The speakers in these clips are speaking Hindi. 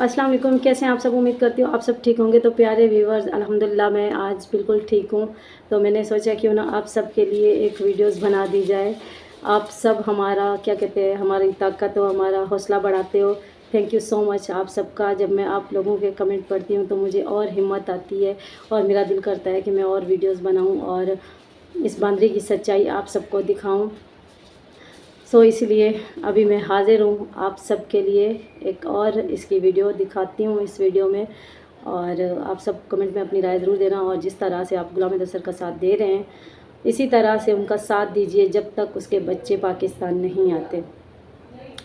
अस्सलाम वालेकुम। कैसे हैं आप सब? उम्मीद करती हूँ आप सब ठीक होंगे। तो प्यारे व्यूवर्स, अल्हम्दुलिल्लाह मैं आज बिल्कुल ठीक हूँ। तो मैंने सोचा क्यों ना आप सब के लिए एक वीडियोस बना दी जाए। आप सब हमारा क्या कहते हैं, हमारी ताकत हो, हमारा हौसला बढ़ाते हो। थैंक यू सो मच आप सबका। जब मैं आप लोगों के कमेंट पढ़ती हूँ तो मुझे और हिम्मत आती है और मेरा दिल करता है कि मैं और वीडियोज़ बनाऊँ और इस बांदरी की सच्चाई आप सबको दिखाऊँ। इसलिए अभी मैं हाज़िर हूँ आप सब के लिए एक और इसकी वीडियो दिखाती हूँ इस वीडियो में। और आप सब कमेंट में अपनी राय ज़रूर देना, और जिस तरह से आप गुलाम अहमद असर का साथ दे रहे हैं इसी तरह से उनका साथ दीजिए जब तक उसके बच्चे पाकिस्तान नहीं आते।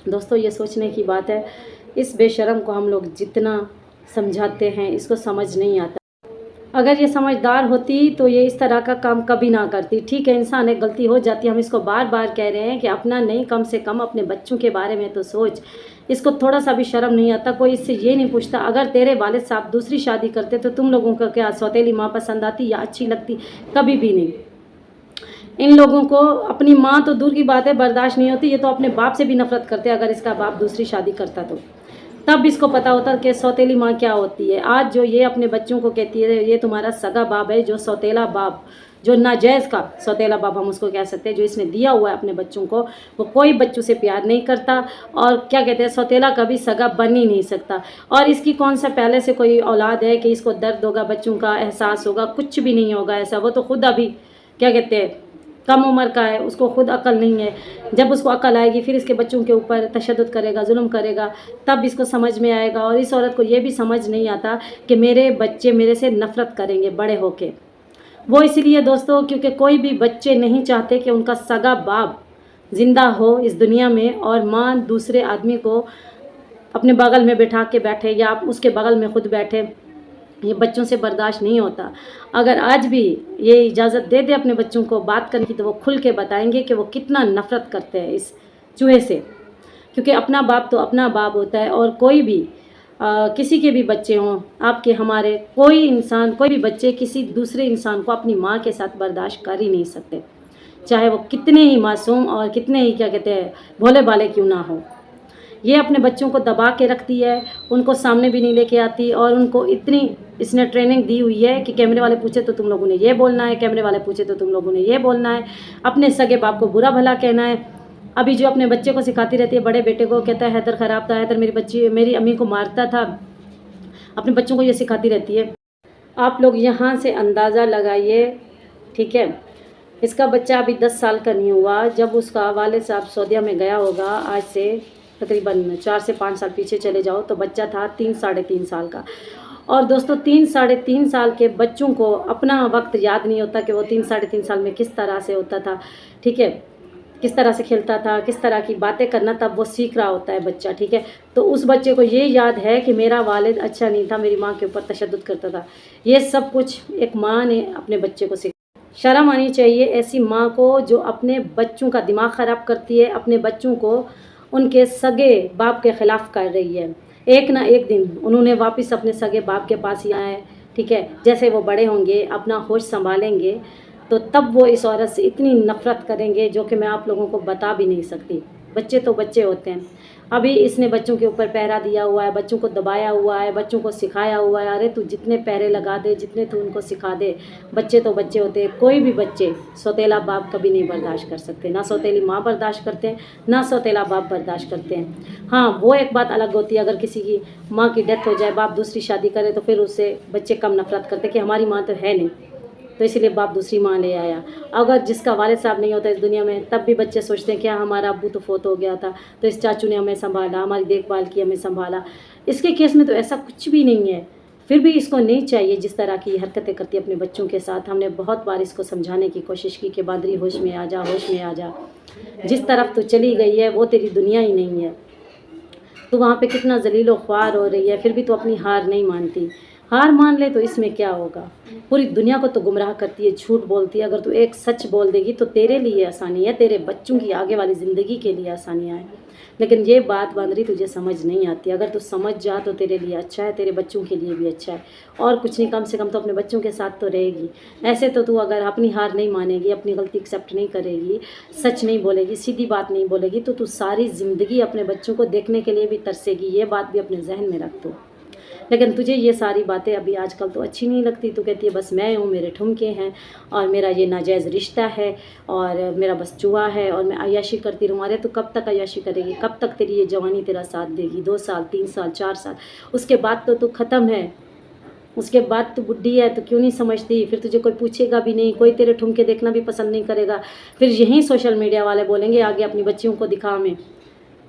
दोस्तों, ये सोचने की बात है, इस बेशरम को हम लोग जितना समझाते हैं इसको समझ नहीं आता। अगर ये समझदार होती तो ये इस तरह का काम कभी ना करती। ठीक है, इंसान एक गलती हो जाती है, हम इसको बार बार कह रहे हैं कि अपना नहीं, कम से कम अपने बच्चों के बारे में तो सोच। इसको थोड़ा सा भी शर्म नहीं आता। कोई इससे ये नहीं पूछता अगर तेरे वालिद साहब दूसरी शादी करते तो तुम लोगों को क्या सौतेली माँ पसंद आती या अच्छी लगती? कभी भी नहीं। इन लोगों को अपनी माँ तो दूर की बात है बर्दाश्त नहीं होती, ये तो अपने बाप से भी नफरत करते अगर इसका बाप दूसरी शादी करता तो। तब इसको पता होता कि सौतेली माँ क्या होती है। आज जो ये अपने बच्चों को कहती है ये तुम्हारा सगा बाप है, जो सौतेला बाप, जो नाजायज़ का सौतेला बाप हम उसको कह सकते हैं, जो इसने दिया हुआ है अपने बच्चों को, वो कोई बच्चों से प्यार नहीं करता। और क्या कहते हैं, सौतेला कभी सगा बन ही नहीं सकता। और इसकी कौन सा पहले से कोई औलाद है कि इसको दर्द होगा, बच्चों का एहसास होगा? कुछ भी नहीं होगा ऐसा। वो तो खुद अभी क्या कहते हैं कम उम्र का है, उसको खुद अकल नहीं है। जब उसको अकल आएगी फिर इसके बच्चों के ऊपर तशद्दुद करेगा, जुल्म करेगा, तब इसको समझ में आएगा। और इस औरत को ये भी समझ नहीं आता कि मेरे बच्चे मेरे से नफ़रत करेंगे बड़े होके। वो इसलिए दोस्तों क्योंकि कोई भी बच्चे नहीं चाहते कि उनका सगा बाप ज़िंदा हो इस दुनिया में और माँ दूसरे आदमी को अपने बगल में बैठा के बैठे या उसके बगल में खुद बैठे। ये बच्चों से बर्दाश्त नहीं होता। अगर आज भी ये इजाज़त दे दे अपने बच्चों को बात करने की तो वो खुल के बताएंगे कि वो कितना नफ़रत करते हैं इस चूहे से। क्योंकि अपना बाप तो अपना बाप होता है। और कोई भी किसी के भी बच्चे हों, आपके हमारे, कोई इंसान, कोई भी बच्चे किसी दूसरे इंसान को अपनी माँ के साथ बर्दाश्त कर ही नहीं सकते, चाहे वो कितने ही मासूम और कितने ही क्या कहते हैं भोले भाले क्यों ना हो। ये अपने बच्चों को दबा के रखती है, उनको सामने भी नहीं लेके आती। और उनको इतनी इसने ट्रेनिंग दी हुई है कि कैमरे वाले पूछे तो तुम लोगों ने ये बोलना है, कैमरे वाले पूछे तो तुम लोगों ने ये बोलना है, अपने सगे बाप को बुरा भला कहना है। अभी जो अपने बच्चे को सिखाती रहती है, बड़े बेटे को कहता है हैदर ख़राब था, हैदर मेरी अम्मी को मारता था, अपने बच्चों को ये सिखाती रहती है। आप लोग यहाँ से अंदाज़ा लगाइए, ठीक है। इसका बच्चा अभी 10 साल का नहीं हुआ। जब उसका वालिद साहब सऊदीया में गया होगा, आज से तकरीबन 4 से 5 साल पीछे चले जाओ, तो बच्चा था 3 साढ़े 3 साल का। और दोस्तों 3 साढ़े 3 साल के बच्चों को अपना वक्त याद नहीं होता कि वो 3 साढ़े 3 साल में किस तरह से होता था, ठीक है, किस तरह से खेलता था, किस तरह की बातें करना, तब वो सीख रहा होता है बच्चा, ठीक है। तो उस बच्चे को ये याद है कि मेरा वालिद अच्छा नहीं था, मेरी माँ के ऊपर तशद्दुद करता था। ये सब कुछ एक माँ ने अपने बच्चे को सिखाया। शर्म आनी चाहिए ऐसी माँ को जो अपने बच्चों का दिमाग ख़राब करती है, अपने बच्चों को उनके सगे बाप के ख़िलाफ़ कर रही है। एक ना एक दिन उन्होंने वापस अपने सगे बाप के पास ही आना है, ठीक है। जैसे वो बड़े होंगे, अपना होश संभालेंगे, तो तब वो इस औरत से इतनी नफ़रत करेंगे जो कि मैं आप लोगों को बता भी नहीं सकती। बच्चे तो बच्चे होते हैं। अभी इसने बच्चों के ऊपर पहरा दिया हुआ है, बच्चों को दबाया हुआ है, बच्चों को सिखाया हुआ है। अरे तू जितने पहरे लगा दे, जितने तू उनको सिखा दे, बच्चे तो बच्चे होते हैं। कोई भी बच्चे सौतेला बाप कभी नहीं बर्दाश्त कर सकते, ना सौतेली माँ बर्दाश्त करते हैं, ना सौतेला बाप बर्दाश्त करते हैं। हाँ, वो एक बात अलग होती है, अगर किसी की माँ की डेथ हो जाए, बाप दूसरी शादी करे, तो फिर उससे बच्चे कम नफ़रत करते कि हमारी माँ तो है नहीं, तो इसीलिए बाप दूसरी माँ ले आया। अगर जिसका वालिद साहब नहीं होता इस दुनिया में, तब भी बच्चे सोचते हैं कि हमारा अब्बू तो फोत हो गया था, तो इस चाचू ने हमें संभाला, हमारी देखभाल की, हमें संभाला। इसके केस में तो ऐसा कुछ भी नहीं है। फिर भी इसको नहीं चाहिए जिस तरह की हरकतें करती है अपने बच्चों के साथ। हमने बहुत बार इसको समझाने की कोशिश की कि बांदरी होश में आ जा, होश में आ जा, जिस तरफ तो चली गई है वो तेरी दुनिया ही नहीं है। तो वहाँ पे कितना जलीलो ख्वार हो रही है, फिर भी तो अपनी हार नहीं मानती। हार मान ले तो इसमें क्या होगा। पूरी दुनिया को तो गुमराह करती है, झूठ बोलती है। अगर तू एक सच बोल देगी तो तेरे लिए आसानी है, तेरे बच्चों की आगे वाली ज़िंदगी के लिए आसानियाँ हैं। लेकिन ये बात बांदरी तुझे समझ नहीं आती। अगर तू समझ जा तो तेरे लिए अच्छा है, तेरे बच्चों के लिए भी अच्छा है। और कुछ नहीं, कम से कम तो अपने बच्चों के साथ तो रहेगी। ऐसे तो तू अगर अपनी हार नहीं मानेगी, अपनी गलती एक्सेप्ट नहीं करेगी, सच नहीं बोलेगी, सीधी बात नहीं बोलेगी, तो तू सारी ज़िंदगी अपने बच्चों को देखने के लिए भी तरसेगी। ये बात भी अपने जहन में रख दो। लेकिन तुझे ये सारी बातें अभी आजकल तो अच्छी नहीं लगती। तू कहती है बस मैं हूँ, मेरे ठुमके हैं और मेरा ये नाजायज़ रिश्ता है और मेरा बस जुआ है और मैं अय्याशी करती रहूँ। अरे तू कब तक अय्याशी करेगी? कब तक तेरी ये जवानी तेरा साथ देगी? 2 साल, 3 साल, 4 साल, उसके बाद तो तू ख़त्म है। उसके बाद तू बुढ़ी है तो क्यों नहीं समझती? फिर तुझे कोई पूछेगा भी नहीं, कोई तेरे ठुमके देखना भी पसंद नहीं करेगा। फिर यहीं सोशल मीडिया वाले बोलेंगे आगे अपनी बच्चियों को दिखा हमें,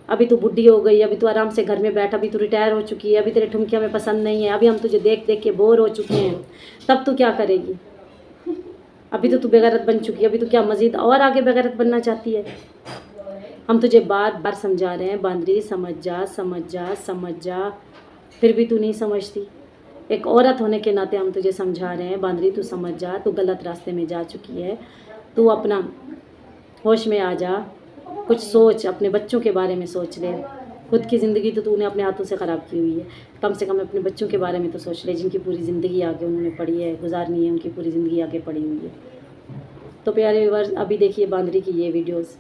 अभी तू बुढ़ी हो गई, अभी तू आराम से घर में बैठ, अभी तू रिटायर हो चुकी है, अभी तेरे ठुमके हमें पसंद नहीं है, अभी हम तुझे देख देख के बोर हो चुके हैं। तब तू क्या करेगी? अभी तो तू बेगैरत बन चुकी है, अभी तो क्या मज़ीद और आगे बेगैरत बनना चाहती है? हम तुझे बार बार समझा रहे हैं बांदरी, समझ जा, समझ जा, समझ जा, फिर भी तू नहीं समझती। एक औरत होने के नाते हम तुझे समझा रहे हैं बांदरी, तू समझ जा, तू गलत रास्ते में जा चुकी है। तू अपना होश में आ जा, कुछ सोच, अपने बच्चों के बारे में सोच ले। खुद की ज़िंदगी तो तूने अपने हाथों से ख़राब की हुई है, कम से कम अपने बच्चों के बारे में तो सोच ले, जिनकी पूरी ज़िंदगी आगे उन्होंने पड़ी है, गुजारनी है, उनकी पूरी ज़िंदगी आगे पड़ी हुई है। तो प्यारे व्यूअर्स, अभी देखिए बांदरी की ये वीडियोज़,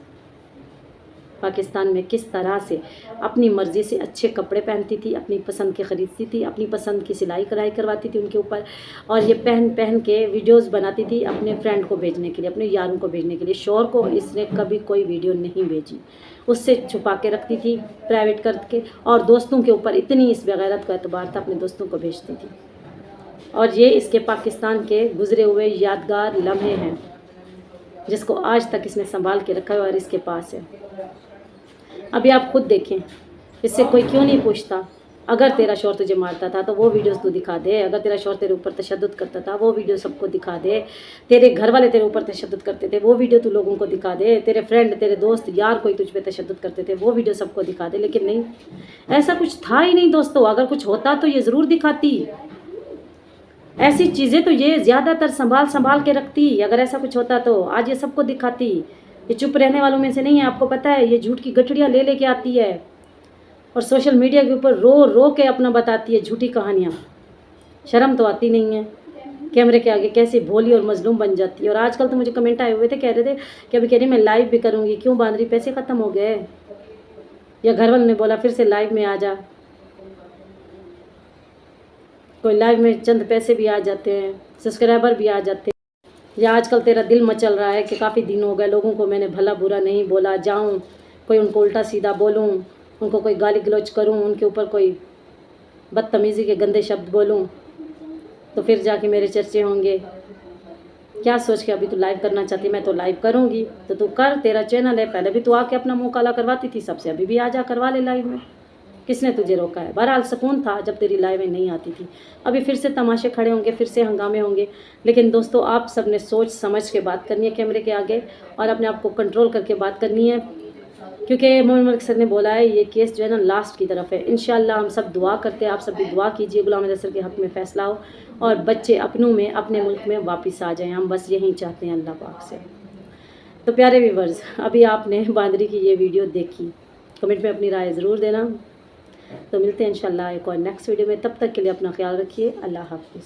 पाकिस्तान में किस तरह से अपनी मर्ज़ी से अच्छे कपड़े पहनती थी, अपनी पसंद के ख़रीदती थी, अपनी पसंद की सिलाई कढ़ाई करवाती थी उनके ऊपर, और ये पहन पहन के वीडियोस बनाती थी अपने फ्रेंड को भेजने के लिए, अपने यारों को भेजने के लिए। शौहर को इसने कभी कोई वीडियो नहीं भेजी, उससे छुपा के रखती थी, प्राइवेट करके, और दोस्तों के ऊपर इतनी इस बेगैरत का एतबार था, अपने दोस्तों को भेजती थी। और ये इसके पाकिस्तान के गुजरे हुए यादगार लम्हे हैं, जिसको आज तक इसने संभाल के रखा है और इसके पास है। अभी आप खुद देखें, इससे कोई क्यों नहीं पूछता? अगर तेरा शौहर तुझे मारता था तो वो वीडियोस तू दिखा दे, अगर तेरा शौहर तेरे ऊपर तशद्दुद करता था वो वीडियो सबको दिखा दे, तेरे घर वाले तेरे ऊपर तशद्दुद करते थे वो वीडियो तू लोगों को दिखा दे, तेरे फ्रेंड, तेरे दोस्त, यार कोई तुझ पे तशद्दुद करते थे वो वीडियो सबको दिखा दे। लेकिन नहीं, ऐसा कुछ था ही नहीं दोस्तों। अगर कुछ होता तो ये ज़रूर दिखाती, ऐसी चीज़ें तो ये ज़्यादातर संभाल के रखती। अगर ऐसा कुछ होता तो आज ये सबको दिखाती। ये चुप रहने वालों में से नहीं है, आपको पता है। ये झूठ की गठड़ियाँ ले लेके आती है और सोशल मीडिया के ऊपर रो रो के अपना बताती है झूठी कहानियाँ। शर्म तो आती नहीं है, कैमरे के आगे कैसे भोली और मजलूम बन जाती है। और आजकल तो मुझे कमेंट आए हुए थे, कह रहे थे कि अभी कह रही मैं लाइव भी करूँगी। क्यों बांदरी, पैसे ख़त्म हो गए? या घर वालों ने बोला फिर से लाइव में आ जा? कोई लाइव में चंद पैसे भी आ जाते हैं, सब्सक्राइबर भी आ जाते हैं। या आजकल तेरा दिल मचल रहा है कि काफ़ी दिन हो गए लोगों को मैंने भला बुरा नहीं बोला, जाऊं कोई उनको उल्टा सीधा बोलूं, उनको कोई गाली गलौज करूं, उनके ऊपर कोई बदतमीज़ी के गंदे शब्द बोलूं, तो फिर जाके मेरे चर्चे होंगे। क्या सोच के अभी तू लाइव करना चाहती? मैं तो लाइव करूंगी तो तू कर, तेरा चैनल है। पहले भी तू आके अपना मुँह काला करवाती थी सबसे, अभी भी आ जा करवा ले लाइव में। किसने तुझे रोका है? बहरहाल सुकून था जब तेरी लाइवें नहीं आती थी। अभी फिर से तमाशे खड़े होंगे, फिर से हंगामे होंगे। लेकिन दोस्तों, आप सब ने सोच समझ के बात करनी है कैमरे के आगे, और अपने आप को कंट्रोल करके बात करनी है, क्योंकि मोमिन मलिक सर ने बोला है ये केस जो है ना लास्ट की तरफ है। इंशाल्लाह हम सब दुआ करते हैं, आप सब भी दुआ कीजिए गुलाम अहमद सर के हक़ में फ़ैसला हो और बच्चे अपनों में अपने मुल्क में वापस आ जाएँ। हम बस यही चाहते हैं अल्लाह पाक से। तो प्यारे व्यूअर्स, अभी आपने बांदरी की ये वीडियो देखी, कमेंट में अपनी राय ज़रूर देना। तो मिलते हैं इंशाल्लाह एक और नेक्स्ट वीडियो में। तब तक के लिए अपना ख्याल रखिए। अल्लाह हाफ़िज़।